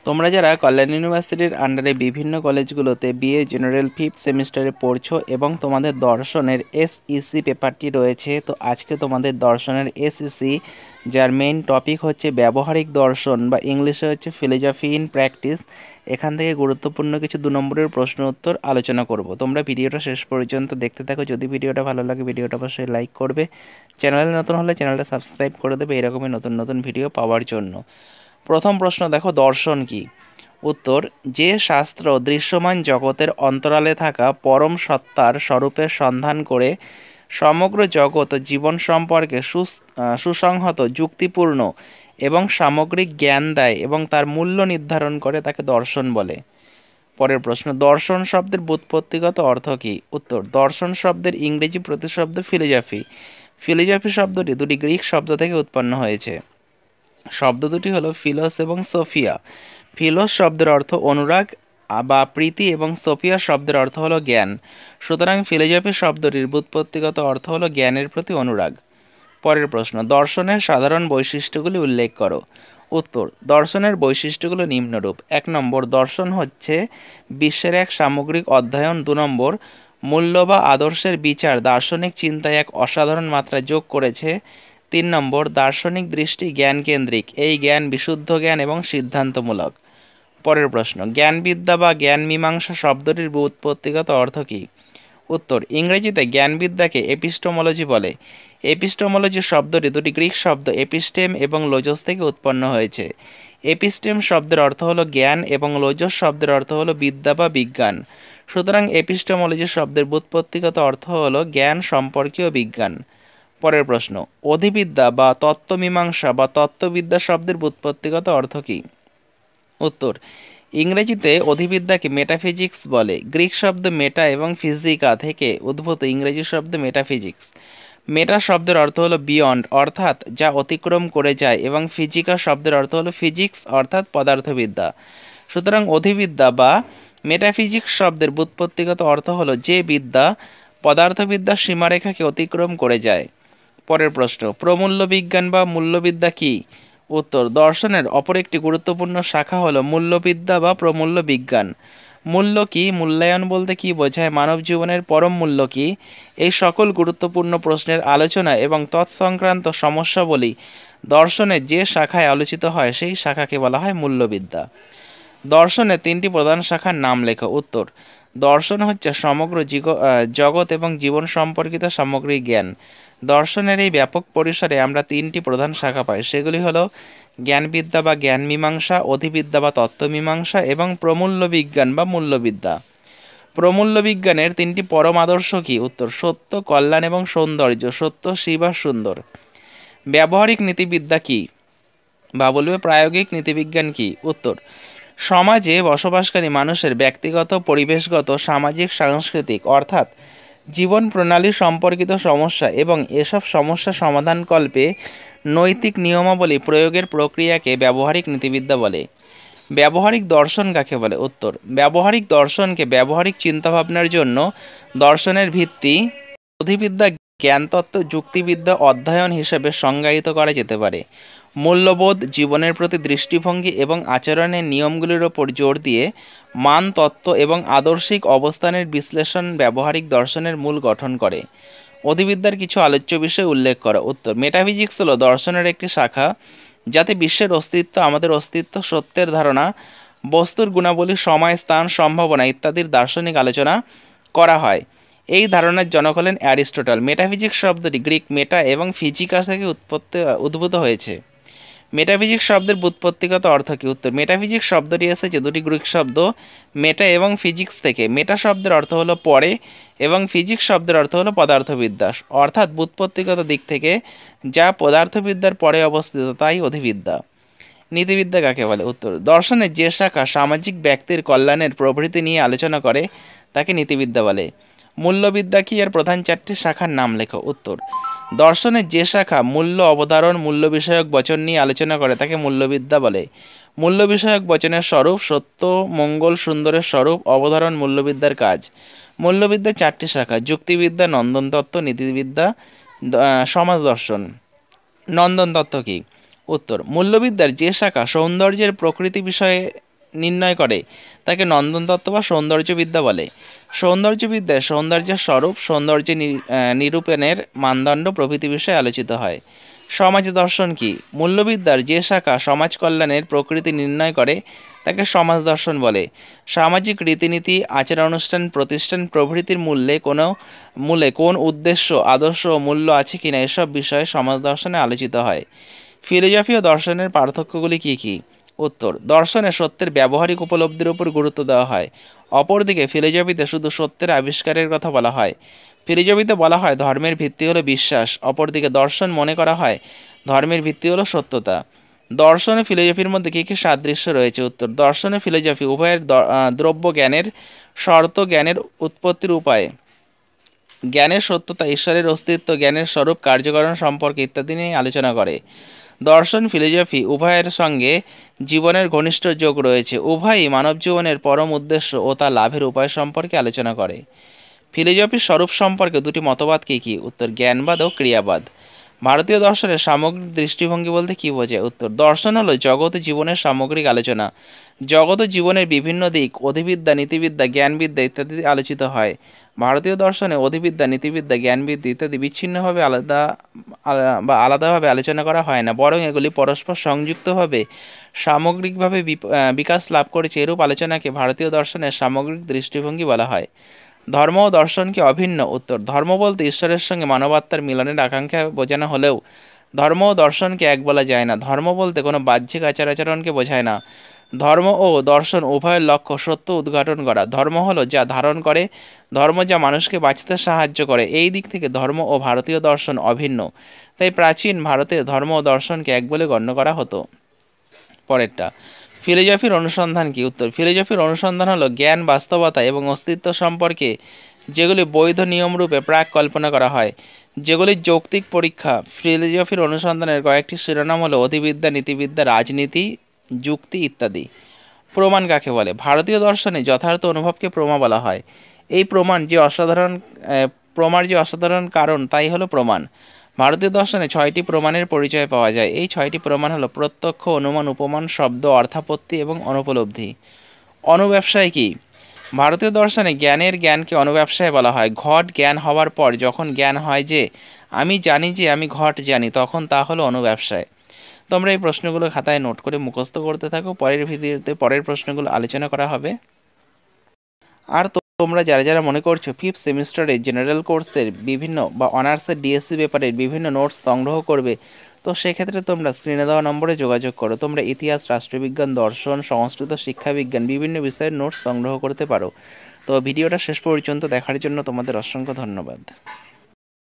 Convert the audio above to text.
তোমরা যারা কল্যাণ ইউনিভার্সিটির আন্ডারে বিভিন্ন কলেজগুলোতে বিএ জেনারেল ফিফথ সেমিস্টারে পড়ছো এবং তোমাদের দর্শনের এসইসি পেপারটি রয়েছে, তো আজকে তোমাদের দর্শনের এসইসি যার মেইন টপিক হচ্ছে ব্যবহারিক দর্শন বা ইংলিশে হচ্ছে ফিলোজফি ইন প্র্যাকটিস, এখান থেকে গুরুত্বপূর্ণ কিছু 2 নম্বরের প্রশ্ন উত্তর আলোচনা করব। তোমরা ভিডিওটা শেষ পর্যন্ত দেখতে থাকো। যদি ভিডিওটা ভালো লাগে ভিডিওটা অবশ্যই লাইক করবে, চ্যানেলে নতুন হলে চ্যানেলটা সাবস্ক্রাইব করে দেবে এরকমই নতুন নতুন ভিডিও পাওয়ার জন্য। প্রথম প্রশ্ন দেখো, দর্শন কি? উত্তর, যে শাস্ত্র দৃশ্যমান জগতের অন্তরালে থাকা পরম সত্তার স্বরূপের সন্ধান করে সমগ্র জগৎ ও জীবন সম্পর্কে সুসংহত যুক্তিপূর্ণ এবং সামগ্রিক জ্ঞান দেয় এবং তার মূল্য নির্ধারণ করে, তাকে দর্শন বলে। পরের প্রশ্ন, দর্শন শব্দের ব্যুৎপত্তিগত অর্থ কী? উত্তর, দর্শন শব্দের ইংরেজি প্রতিশব্দ ফিলোজফি। ফিলোজফি শব্দটি দুটি গ্রিক শব্দ থেকে উৎপন্ন হয়েছে। শব্দ দুটি হলো ফিলোস এবং সোফিয়া। ফিলোস শব্দের অর্থ অনুরাগ বা প্রীতি এবং সোফিয়া শব্দের অর্থ হলো জ্ঞান। সুতরাং ফিলোজফি শব্দটির ব্যুৎপত্তিগত অর্থ হলো জ্ঞানের প্রতি অনুরাগ। পরের প্রশ্ন, দর্শনের সাধারণ বৈশিষ্ট্যগুলি উল্লেখ করো। উত্তর, দর্শনের বৈশিষ্ট্যগুলো নিম্নরূপ। 1 নম্বর, দর্শন হচ্ছে বিশ্বের এক সামগ্রিক অধ্যয়ন। 2 নম্বর, মূল্য বা আদর্শের বিচার দার্শনিক চিন্তায় এক অসাধারণ মাত্রা যোগ করেছে। 3 নম্বর, দার্শনিক দৃষ্টি জ্ঞান কেন্দ্রিক। এই জ্ঞান বিশুদ্ধ জ্ঞান এবং সিদ্ধান্তমূলক। পরের প্রশ্ন, জ্ঞানবিদ্যা বা জ্ঞান মীমাংসা শব্দটির ব্যুৎপত্তিগত অর্থ কী? উত্তর, ইংরেজিতে জ্ঞানবিদ্যাকে এপিস্টোমোলজি বলে। এপিস্টোমোলজি শব্দটি দুটি গ্রিক শব্দ এপিস্টেম এবং লোজস থেকে উৎপন্ন হয়েছে। এপিস্টেম শব্দের অর্থ হলো জ্ঞান এবং লোজস শব্দের অর্থ হলো বিদ্যা বা বিজ্ঞান। সুতরাং এপিস্টোমোলজি শব্দের ব্যুৎপত্তিগত অর্থ হলো জ্ঞান সম্পর্কীয় বিজ্ঞান। পরের প্রশ্ন, অধিবিদ্যা বা তত্ত্বমীমাংসা বা তত্ত্ববিদ্যা শব্দের ব্যুৎপত্তিগত অর্থ কী? উত্তর, ইংরেজিতে অধিবিদ্যাকে মেটাফিজিক্স বলে। গ্রিক শব্দ মেটা এবং ফিজিকা থেকে উদ্ভূত ইংরেজি শব্দ মেটাফিজিক্স। মেটা শব্দের অর্থ হলো বিয়ন্ড অর্থাৎ যা অতিক্রম করে যায়, এবং ফিজিকা শব্দের অর্থ হলো ফিজিক্স অর্থাৎ পদার্থবিদ্যা। সুতরাং অধিবিদ্যা বা মেটাফিজিক্স শব্দের ব্যুৎপত্তিগত অর্থ হলো যে বিদ্যা পদার্থবিদ্যার সীমারেখাকে অতিক্রম করে যায়। পরের প্রশ্ন, প্রমূল্য বিজ্ঞান বা মূল্যবিদ্যা কি? উত্তর, দর্শনের অপর একটি গুরুত্বপূর্ণ শাখা হলো মূল্যবিদ্যা বা প্রমূল্য বিজ্ঞান। মূল্য কি, মূল্যায়ন বলতে কি বোঝায়, মানব জীবনের পরম মূল্য কি, এই সকল গুরুত্বপূর্ণ প্রশ্নের আলোচনা এবং তৎসংক্রান্ত সমস্যাবলী দর্শনের যে শাখায় আলোচিত হয় সেই শাখাকে বলা হয় মূল্যবিদ্যা। দর্শনের 3টি প্রধান শাখার নাম লেখো। উত্তর, দর্শন হচ্ছে সমগ্র জগৎ এবং জীবন সম্পর্কিত সামগ্রিক জ্ঞান। দর্শনের এই ব্যাপক পরিসরে আমরা 3টি প্রধান শাখা পাই, সেগুলি হলো জ্ঞানবিদ্যা বা জ্ঞান মীমাংসা, অধিবিদ্যা বা তত্ত্বমীমাংসা এবং প্রমূল্য বিজ্ঞান বা মূল্যবিদ্যা। প্রমূল্য বিজ্ঞানের 3টি পরম আদর্শ কি? উত্তর, সত্য, কল্যাণ এবং সৌন্দর্য। সত্য, শিব আর সুন্দর। ব্যবহারিক নীতিবিদ্যা কি, বা বলবে প্রায়োগিক নীতিবিজ্ঞান কি? উত্তর, সমাজে বসবাসকারী মানুষের ব্যক্তিগত, পরিবেশগত, সামাজিক, সাংস্কৃতিক অর্থাৎ জীবন প্রণালী সম্পর্কিত সমস্যা এবং এসব সমস্যা সমাধানকল্পে নৈতিক নিয়মাবলী প্রয়োগের প্রক্রিয়াকে ব্যবহারিক নীতিবিদ্যা বলে। ব্যবহারিক দর্শন কাকে বলে? উত্তর, ব্যবহারিক দর্শনকে ব্যবহারিক চিন্তাভাবনার জন্য দর্শনের ভিত্তি, বোধিবিদ্যা, জ্ঞানতত্ত্ব, যুক্তিবিদ্যা অধ্যয়ন হিসেবে সংজ্ঞায়িত করা যেতে পারে। মূল্যবোধ, জীবনের প্রতি দৃষ্টিভঙ্গি এবং আচরণের নিয়মগুলির ওপর জোর দিয়ে মান, তত্ত্ব এবং আদর্শিক অবস্থানের বিশ্লেষণ ব্যবহারিক দর্শনের মূল গঠন করে। অধিবিদ্যার কিছু আলোচ্য বিষয় উল্লেখ করা। উত্তর, মেটাফিজিক্স হলো দর্শনের একটি শাখা যাতে বিশ্বের অস্তিত্ব, আমাদের অস্তিত্ব, সত্যের ধারণা, বস্তুর গুণাবলী, সময়, স্থান, সম্ভাবনা ইত্যাদির দার্শনিক আলোচনা করা হয়। এই ধারণার জনক হলেন অ্যারিস্টটল। মেটাফিজিক্স শব্দটি গ্রিক মেটা এবং ফিজিকাস থেকে উদ্ভূত হয়েছে। মেটাফিজিক্স শব্দের ব্যুৎপত্তিগত অর্থ কী? উত্তর, মেটাফিজিক্স শব্দটি এসেছে দুটি গ্রিক শব্দ মেটা এবং ফিজিক্স থেকে। মেটা শব্দের অর্থ হলো পরে এবং ফিজিক্স শব্দের অর্থ হলো পদার্থবিদ্যা, অর্থাৎ ব্যুৎপত্তিগত দিক থেকে যা পদার্থবিদ্যার পরে অবস্থিত, তাই অধিবিদ্যা। নীতিবিদ্যা কাকে বলে? উত্তর, দর্শনের যে শাখা সামাজিক ব্যক্তির কল্যাণের প্রভৃতি নিয়ে আলোচনা করে তাকে নীতিবিদ্যা বলে। মূল্যবিদ্যা কি, এর প্রধান 4টি শাখার নাম লেখো। উত্তর, দর্শনের যে শাখা মূল্য, অবধারণ, মূল্য বিষয়ক বচন নিয়ে আলোচনা করে তাকে মূল্যবিদ্যা বলে। মূল্য বিষয়ক বচনের স্বরূপ, সত্য, মঙ্গল, সুন্দরের স্বরূপ, অবধারণ মূল্যবিদ্যার কাজ। মূল্যবিদ্যার 4টি শাখা: যুক্তিবিদ্যা, নন্দনতত্ত্ব, নীতিবিদ্যা, সমাজ দর্শন। নন্দনতত্ত্ব কি? উত্তর, মূল্যবিদ্যার যে শাখা সৌন্দর্যের প্রকৃতি বিষয়ে নির্ণয় করে তাকে নন্দন তত্ত্ব বা সৌন্দর্যবিদ্যা বলে। সৌন্দর্যবিদ্যায় সৌন্দর্যের স্বরূপ, সৌন্দর্য নিরূপণের মানদণ্ড প্রভৃতি বিষয়ে আলোচিত হয়। সমাজ দর্শন কি? মূল্যবিদ্যার যে শাখা সমাজ কল্যাণের প্রকৃতি নির্ণয় করে তাকে সমাজ দর্শন বলে। সামাজিক রীতিনীতি, আচার অনুষ্ঠান, প্রতিষ্ঠান প্রভৃতির মূলে কোন উদ্দেশ্য, আদর্শ ও মূল্য আছে কিনা এসব বিষয়ে সমাজ দর্শনে আলোচিত হয়। ফিলোজফি ও দর্শনের পার্থক্যগুলি কি কি? উত্তর: দর্শনে সত্যের ব্যবহারিক উপলব্ধির উপর গুরুত্ব দেওয়া হয়। অপরদিকে ফিলোজফিতে শুধু সত্যের আবিষ্কারের কথা বলা হয়। ফিলোজফিতে বলা হয় ধর্মের ভিত্তি হলো বিশ্বাস, অপরদিকে দর্শন মনে করা হয় ধর্মের ভিত্তি হলো সত্যতা। দর্শন ও ফিলোজফির মধ্যে কী কী সাদৃশ্য রয়েছে? উত্তর: দর্শন ও ফিলোজফি উভয়ের দ্রব্য জ্ঞানের শর্ত, জ্ঞানের উৎপত্তির উপায়, জ্ঞানের সত্যতা, ঈশ্বরের অস্তিত্ব, জ্ঞানের স্বরূপ, কার্যকারণ সম্পর্কে ইত্যাদি নিয়ে আলোচনা করে। দর্শন ফিলোজফি উভয়ের সঙ্গে জীবনের ঘনিষ্ঠ যোগ রয়েছে। উভয়ই মানব জীবনের পরম উদ্দেশ্য ও তা লাভের উপায় সম্পর্কে আলোচনা করে। ফিলোজফির স্বরূপ সম্পর্কে দুটি মতবাদ কী কী? উত্তর: জ্ঞানবাদ ও ক্রিয়াবাদ। ভারতীয় দর্শনের সামগ্রিক দৃষ্টিভঙ্গি বলতে কী বোঝায়? উত্তর: দর্শন হলো জগৎ ও জীবনের সামগ্রিক আলোচনা। জগৎ ও জীবনের বিভিন্ন দিক অধিবিদ্যা, নীতিবিদ্যা, জ্ঞানবিদ্যা ইত্যাদি আলোচিত হয়। ভারতীয় দর্শনে অধিবিদ্যা, নীতিবিদ্যা, জ্ঞানবিদ্যা ইত্যাদি বিচ্ছিন্নভাবে আলাদাভাবে আলোচনা করা হয় না, বরং এগুলি পরস্পর সংযুক্তভাবে সামগ্রিকভাবে বিকাশ লাভ করেছে। এরূপ আলোচনাকে ভারতীয় দর্শনের সামগ্রিক দৃষ্টিভঙ্গি বলা হয়। ধর্ম ও দর্শন কি অভিন্ন? উত্তর: ধর্ম বলতে ঈশ্বরের সঙ্গে মানবাত্মার মিলনের আকাঙ্ক্ষা বোঝানো হলেও ধর্ম ও দর্শনকে এক বলা যায় না। ধর্ম বলতে কোনো বাহ্যিক আচার আচরণকে বোঝায় না। ধর্ম ও দর্শন উভয়ের লক্ষ্য সত্য উদ্ঘাটন করা। ধর্ম হলো যা ধারণ করে, ধর্ম যা মানুষকে বাঁচতে সাহায্য করে। এই দিক থেকে ধর্ম ও ভারতীয় দর্শন অভিন্ন। তাই প্রাচীন ভারতে ধর্ম ও দর্শনকে এক বলে গণ্য করা হতো। পরেরটা, ফিলোজফির অনুসন্ধান কি? উত্তর: ফিলোজফির অনুসন্ধান হলো জ্ঞান, বাস্তবতা এবং অস্তিত্ব সম্পর্কে যেগুলি বৈধ নিয়মরূপে প্রাক কল্পনা করা হয়, যেগুলির যৌক্তিক পরীক্ষা। ফিলোজফির অনুসন্ধানের কয়েকটি শিরোনাম হলো অধিবিদ্যা, নীতিবিদ্যা, রাজনীতি, যুক্তি ইত্যাদি। প্রমাণ কাকে বলে? ভারতীয় দর্শনে যথার্থ অনুভবকে প্রমা বলা হয়। এই প্রমার যে অসাধারণ কারণ তাই হলো প্রমাণ। ভারতীয় দর্শনে 6টি প্রমাণের পরিচয় পাওয়া যায়। এই 6টি প্রমাণ হলো প্রত্যক্ষ, অনুমান, উপমান, শব্দ, অর্থাপত্তি এবং অনুপলব্ধি। অনুব্যবসায় কি? ভারতীয় দর্শনে জ্ঞানকে অনুব্যবসায় বলা হয়। ঘট জ্ঞান হওয়ার পর যখন জ্ঞান হয় যে আমি জানি যে আমি ঘট জানি, তখন তা হলো অনুব্যবসায়। তোমরা এই প্রশ্নগুলো খাতায় নোট করে মুখস্থ করতে থাকো। পরের ভিডিওতে পরের প্রশ্নগুলো আলোচনা করা হবে। আর তোমরা যারা যারা মনে করছো ফিফথ সেমিস্টারে জেনারেল কোর্সের বিভিন্ন বা অনার্সের ডিএসসি পেপারের বিভিন্ন নোটস সংগ্রহ করবে, তো সেক্ষেত্রে তোমরা স্ক্রিনে দেওয়া নম্বরে যোগাযোগ করো। তোমরা ইতিহাস, রাষ্ট্রবিজ্ঞান, দর্শন, সংস্কৃত, শিক্ষাবিজ্ঞান বিভিন্ন বিষয়ের নোটস সংগ্রহ করতে পারো। তো ভিডিওটা শেষ পর্যন্ত দেখার জন্য তোমাদের অসংখ্য ধন্যবাদ।